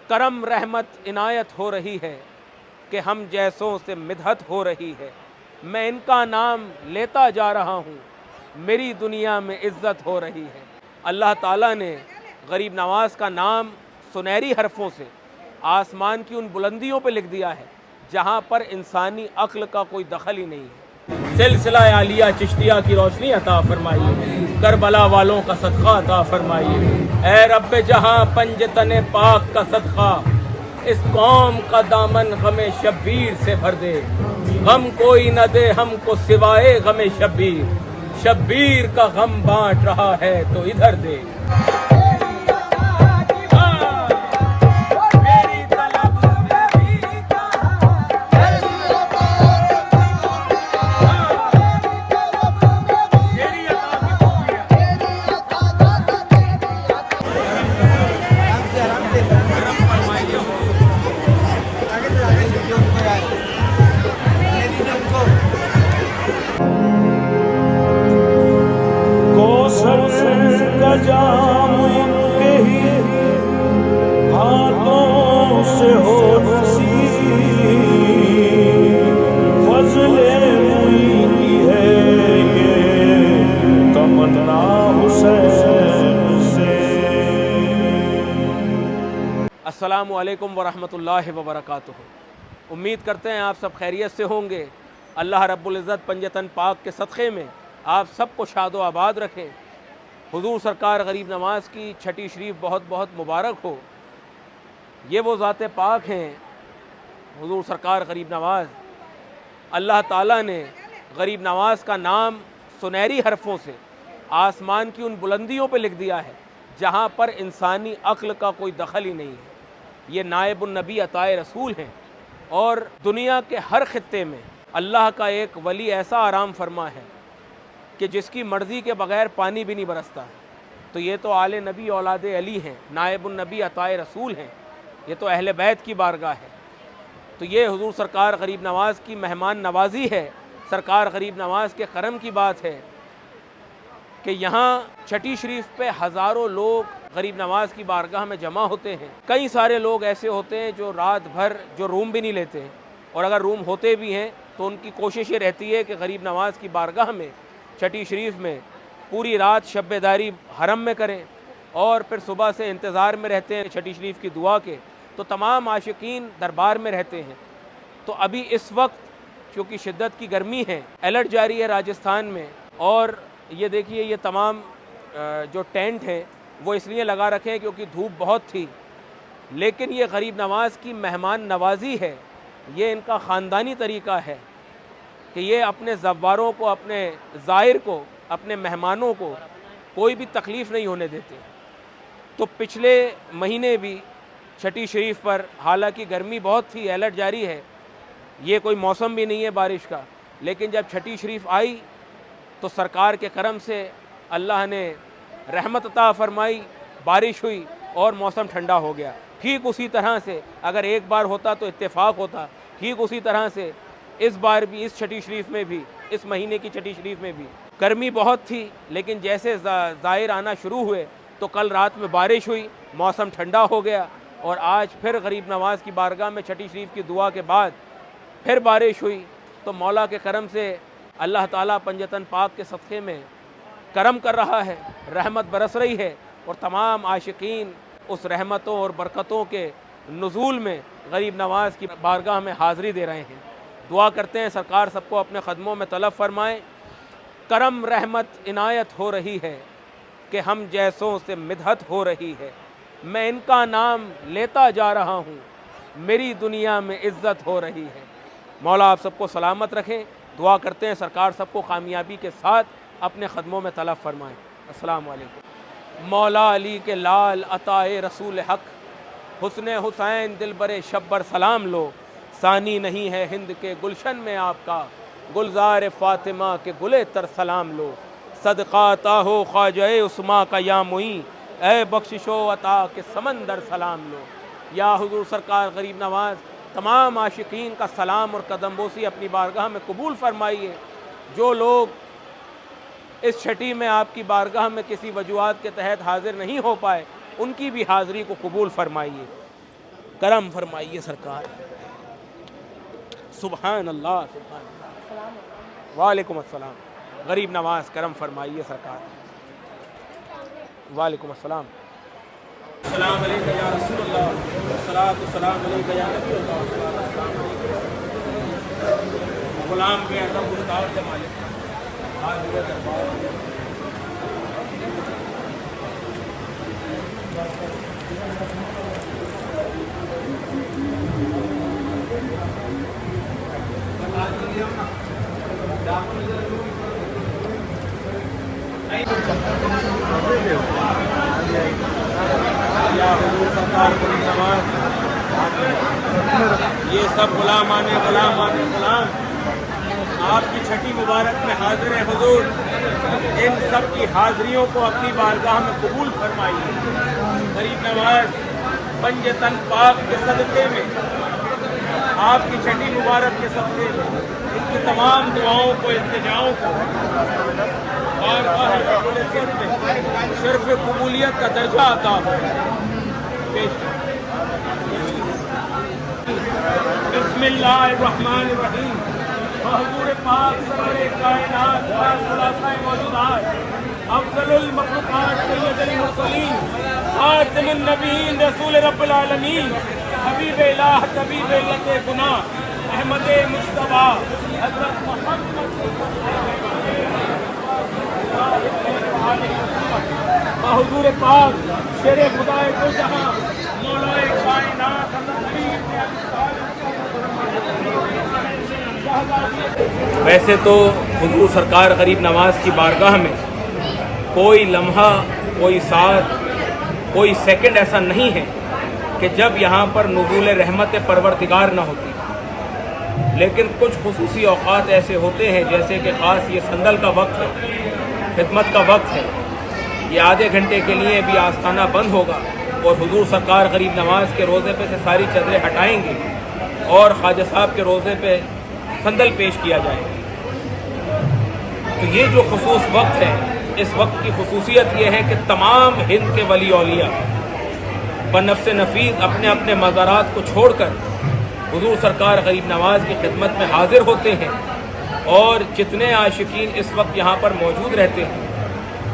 کرم رحمت عنایت ہو رہی ہے کہ ہم جیسوں سے مدحت ہو رہی ہے، میں ان کا نام لیتا جا رہا ہوں، میری دنیا میں عزت ہو رہی ہے۔ اللہ تعالیٰ نے غریب نواز کا نام سنہری حرفوں سے آسمان کی ان بلندیوں پہ لکھ دیا ہے جہاں پر انسانی عقل کا کوئی دخل ہی نہیں ہے۔ سلسلہ عالیہ چشتیہ کی روشنی عطا فرمائیے، کربلا والوں کا صدقہ عطا فرمائیے۔ اے رب جہاں پنجتن پاک کا صدقہ اس قوم کا دامن غم شبیر سے بھر دے، غم کوئی نہ دے ہم کو سوائے غم شبیر، شبیر کا غم بانٹ رہا ہے تو ادھر دے۔ جام ان کے ہی ہاتھوں سے ہو نصیب، فضل معین کی ہے یہ تمنا حسین سے۔ السلام علیکم ورحمۃ اللہ وبرکاتہ۔ امید کرتے ہیں آپ سب خیریت سے ہوں گے۔ اللہ رب العزت پنجتن پاک کے صدقے میں آپ سب کو شاد و آباد رکھے۔ حضور سرکار غریب نواز کی چھٹی شریف بہت بہت مبارک ہو۔ یہ وہ ذات پاک ہیں حضور سرکار غریب نواز۔ اللہ تعالیٰ نے غریب نواز کا نام سنہری حرفوں سے آسمان کی ان بلندیوں پہ لکھ دیا ہے جہاں پر انسانی عقل کا کوئی دخل ہی نہیں ہے۔ یہ نائب النبی عطائے رسول ہیں اور دنیا کے ہر خطے میں اللہ کا ایک ولی ایسا آرام فرما ہے کہ جس کی مرضی کے بغیر پانی بھی نہیں برستا۔ تو یہ تو آل نبی اولاد علی ہیں، نائب النبی عطائے رسول ہیں، یہ تو اہل بیت کی بارگاہ ہے۔ تو یہ حضور سرکار غریب نواز کی مہمان نوازی ہے، سرکار غریب نواز کے کرم کی بات ہے کہ یہاں چھٹی شریف پہ ہزاروں لوگ غریب نواز کی بارگاہ میں جمع ہوتے ہیں۔ کئی سارے لوگ ایسے ہوتے ہیں جو رات بھر جو روم بھی نہیں لیتے ہیں، اور اگر روم ہوتے بھی ہیں تو ان کی کوشش یہ رہتی ہے کہ غریب نواز کی بارگاہ میں چھٹی شریف میں پوری رات شب بیداری حرم میں کریں، اور پھر صبح سے انتظار میں رہتے ہیں چھٹی شریف کی دعا کے۔ تو تمام عاشقین دربار میں رہتے ہیں۔ تو ابھی اس وقت چونکہ شدت کی گرمی ہے، الرٹ جاری ہے راجستھان میں، اور یہ دیکھیے یہ تمام جو ٹینٹ ہیں وہ اس لیے لگا رکھے ہیں کیونکہ دھوپ بہت تھی، لیکن یہ غریب نواز کی مہمان نوازی ہے، یہ ان کا خاندانی طریقہ ہے کہ یہ اپنے زواروں کو، اپنے زائر کو، اپنے مہمانوں کو کوئی بھی تکلیف نہیں ہونے دیتے۔ تو پچھلے مہینے بھی چھٹی شریف پر حالانکہ گرمی بہت تھی، الرٹ جاری ہے، یہ کوئی موسم بھی نہیں ہے بارش کا، لیکن جب چھٹی شریف آئی تو سرکار کے کرم سے اللہ نے رحمت عطا فرمائی، بارش ہوئی اور موسم ٹھنڈا ہو گیا۔ ٹھیک اسی طرح سے اگر ایک بار ہوتا تو اتفاق ہوتا، ٹھیک اسی طرح سے اس بار بھی اس چھٹی شریف میں بھی، اس مہینے کی چھٹی شریف میں بھی گرمی بہت تھی، لیکن جیسے زائر آنا شروع ہوئے تو کل رات میں بارش ہوئی، موسم ٹھنڈا ہو گیا، اور آج پھر غریب نواز کی بارگاہ میں چھٹی شریف کی دعا کے بعد پھر بارش ہوئی۔ تو مولا کے کرم سے اللہ تعالیٰ پنجتن پاک کے صدقے میں کرم کر رہا ہے، رحمت برس رہی ہے، اور تمام عاشقین اس رحمتوں اور برکتوں کے نزول میں غریب نواز کی بارگاہ میں حاضری دے رہے ہیں۔ دعا کرتے ہیں سرکار سب کو اپنے قدموں میں طلب فرمائیں۔ کرم رحمت عنایت ہو رہی ہے کہ ہم جیسوں سے مدحت ہو رہی ہے، میں ان کا نام لیتا جا رہا ہوں، میری دنیا میں عزت ہو رہی ہے۔ مولا آپ سب کو سلامت رکھیں۔ دعا کرتے ہیں سرکار سب کو کامیابی کے ساتھ اپنے قدموں میں طلب فرمائیں۔ السلام علیکم۔ مولا علی کے لال عطائے رسول حق، حسن حسین دلبر شبر سلام لو، ثانی نہیں ہے ہند کے گلشن میں آپ کا، گلزار فاطمہ کے گلے تر سلام لو، صدقہ عطا ہو خواجہ عثماں کا یا معین، اے بخشش و عطا کے سمندر سلام لو۔ یا حضور سرکار غریب نواز تمام عاشقین کا سلام اور قدم بوسی اپنی بارگاہ میں قبول فرمائیے۔ جو لوگ اس چھٹی میں آپ کی بارگاہ میں کسی وجوہات کے تحت حاضر نہیں ہو پائے، ان کی بھی حاضری کو قبول فرمائیے۔ کرم فرمائیے سرکار. سبحان اللہ سبحان اللہ. وعلیکم السلام. غریب نواز کرم فرمائیے سرکار. وعلیکم السلام. السلام علیکم یا رسول اللہ. الصلاۃ والسلام علیک یا نبی اللہ. السلام علیکم. غلام کے ادب گستاخ کے مالک آج ہوئے دربار. یہ سب غلام آپ کی چھٹی مبارک میں حاضر ہیں حضور. ان سب کی حاضریوں کو اپنی بارگاہ میں قبول فرمائیے. غریب نواز پنج تن پاک کے صدقے میں آپ کی چھٹی مبارک کے صدقے میں ان کی تمام دعاؤں کو التجاؤں کو اور شرف قبولیت کا درجہ عطا ہو. بسم اللہ الرحمن الرحیم. حضور پاک سرور کائنات خلاصہ موجودات افضل المخلوقات سید المرسلین خاتم النبیین رسول رب العالمین حبیب الہ طبیب علت گناہ احمد مصطفیٰ حضرت محمد حضور پاک شیر خدا دو جہاں مولا کائنات ویسے تو حضور سرکار غریب نواز کی بارگاہ میں کوئی لمحہ، کوئی ساتھ، کوئی سیکنڈ ایسا نہیں ہے کہ جب یہاں پر نزول رحمت پروردگار نہ ہوتی. لیکن کچھ خصوصی اوقات ایسے ہوتے ہیں جیسے کہ خاص یہ سندل کا وقت ہے، خدمت کا وقت ہے. یہ آدھے گھنٹے کے لیے بھی آستانہ بند ہوگا اور حضور سرکار غریب نواز کے روزے پہ سے ساری چادریں ہٹائیں گے اور خواجہ صاحب کے روزے پہ سندل پیش کیا جائے گا. تو یہ جو خصوص وقت ہے، اس وقت کی خصوصیت یہ ہے کہ تمام ہند کے ولی اولیاء بنفس نفیس اپنے اپنے مزارات کو چھوڑ کر حضور سرکار غریب نواز کی خدمت میں حاضر ہوتے ہیں. اور جتنے عاشقین اس وقت یہاں پر موجود رہتے ہیں،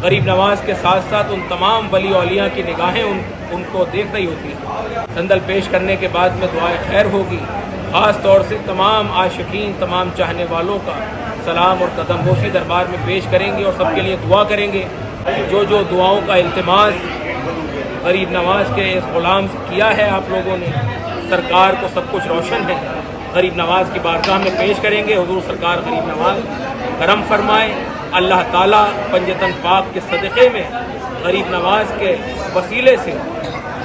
غریب نواز کے ساتھ ساتھ ان تمام ولی اولیاء کی نگاہیں ان کو دیکھ رہی ہوتی ہیں. سندل پیش کرنے کے بعد میں دعائے خیر ہوگی. خاص طور سے تمام عاشقین، تمام چاہنے والوں کا سلام اور قدم بوسی دربار میں پیش کریں گے اور سب کے لیے دعا کریں گے. جو دعاؤں کا التماس غریب نواز کے اس غلام سے کیا ہے آپ لوگوں نے، سرکار کو سب کچھ روشن ہے. غریب نواز کی بارگاہ میں پیش کریں گے. حضور سرکار غریب نواز کرم فرمائیں. اللہ تعالیٰ پنجتن پاک کے صدقے میں غریب نواز کے وسیلے سے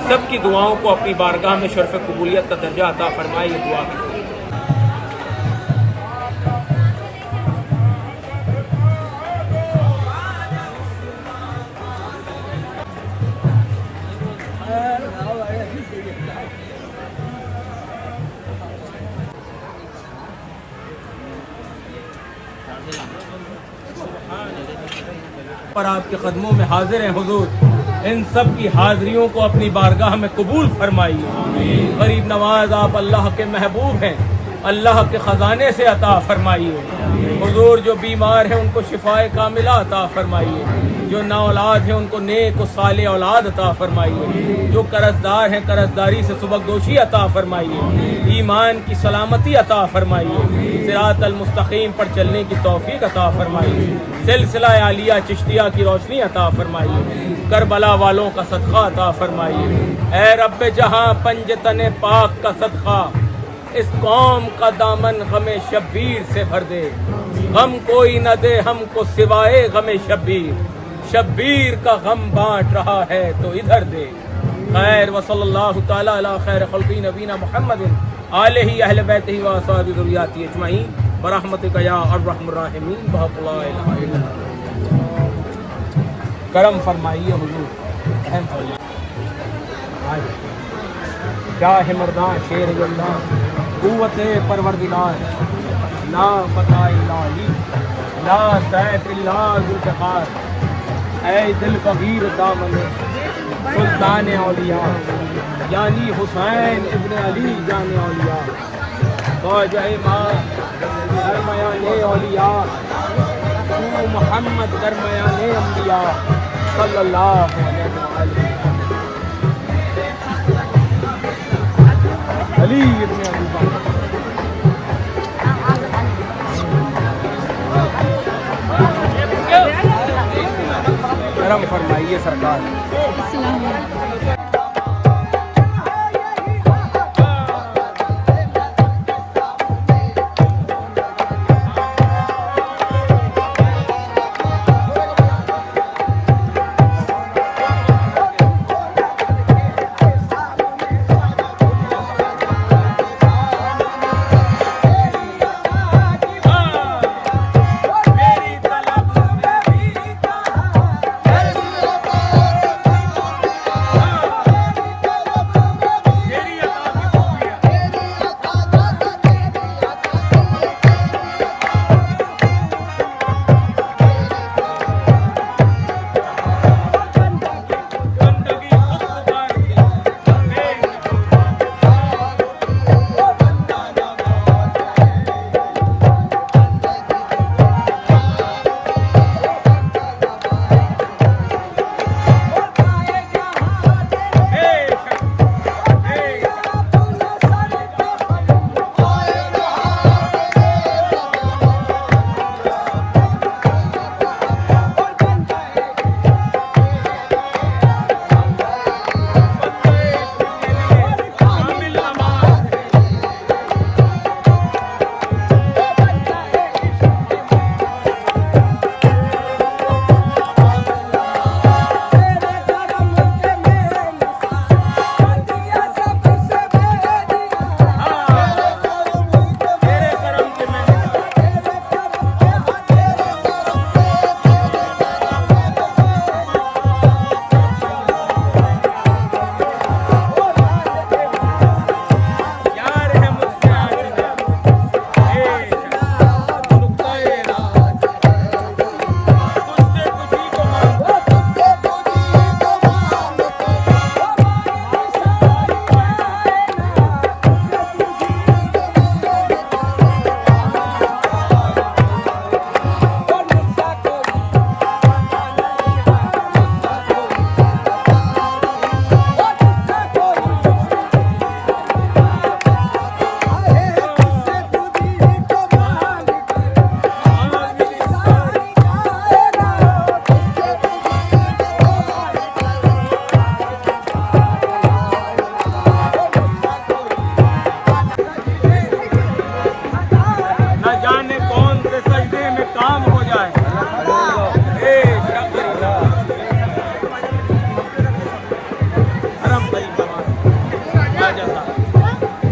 سب کی دعاؤں کو اپنی بارگاہ میں شرف قبولیت کا درجہ عطا فرمائے. یہ دعا کی پر آپ کے قدموں میں حاضر ہیں حضور. ان سب کی حاضریوں کو اپنی بارگاہ میں قبول فرمائیے. غریب نواز آپ اللہ کے محبوب ہیں، اللہ کے خزانے سے عطا فرمائیے. حضور جو بیمار ہیں ان کو شفاء کاملہ عطا فرمائیے. جو نا اولاد ہیں ان کو نیک و صالح اولاد عطا فرمائیے. جو قرضدار ہیں قرضداری سے سبکدوشی عطا فرمائیے. ایمان کی سلامتی عطا فرمائیے. صراط المستقیم پر چلنے کی توفیق عطا فرمائیے. سلسلہ عالیہ چشتیہ کی روشنی عطا فرمائیے. کربلا والوں کا صدقہ عطا فرمائیے. اے رب جہاں پنجتن پاک کا صدقہ اس قوم کا دامن غم شبیر سے بھر دے. غم کوئی نہ دے ہم کو سوائے غم شبیر. شبیر کا غم بانٹ رہا ہے تو ادھر دے. خیر وصلی اللہ تعالی علی خیر خلقی نبینا محمد آلہ اہل بیتہ و اصحاب ذریاتہ اجمعین برحمتک یا ارحم الراحمین بحق لا الہ الا انت. کرم فرمائیے حضور، اہم فرمائیے. شاہ مردان شیر اللہ قوت پروردگار لا فتح الا علی لا سیف الا ذوالفقار. اے دل فقیر دامن سلطان اولیاء یعنی حسین ابن علی جان اولیاء خواجہ ماں درمیان اولیاء تو محمد درمیان انبیاء صلی اللہ علیہ وسلم علی ابن ابی طالب کرم فرمائیے سرکار. السلام علیکم.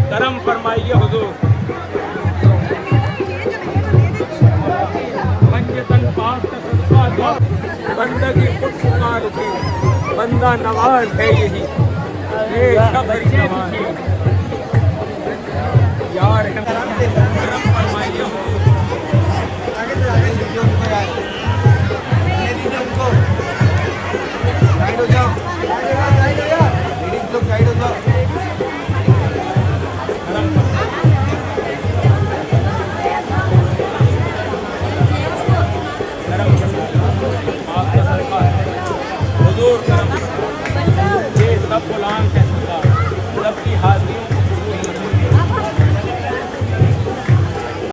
کرم فرمائیے حضور. پنجتن پاک کا صدقہ بندگی خود پکار اٹھی بندہ نواز ہے یہی اے شب نواز یار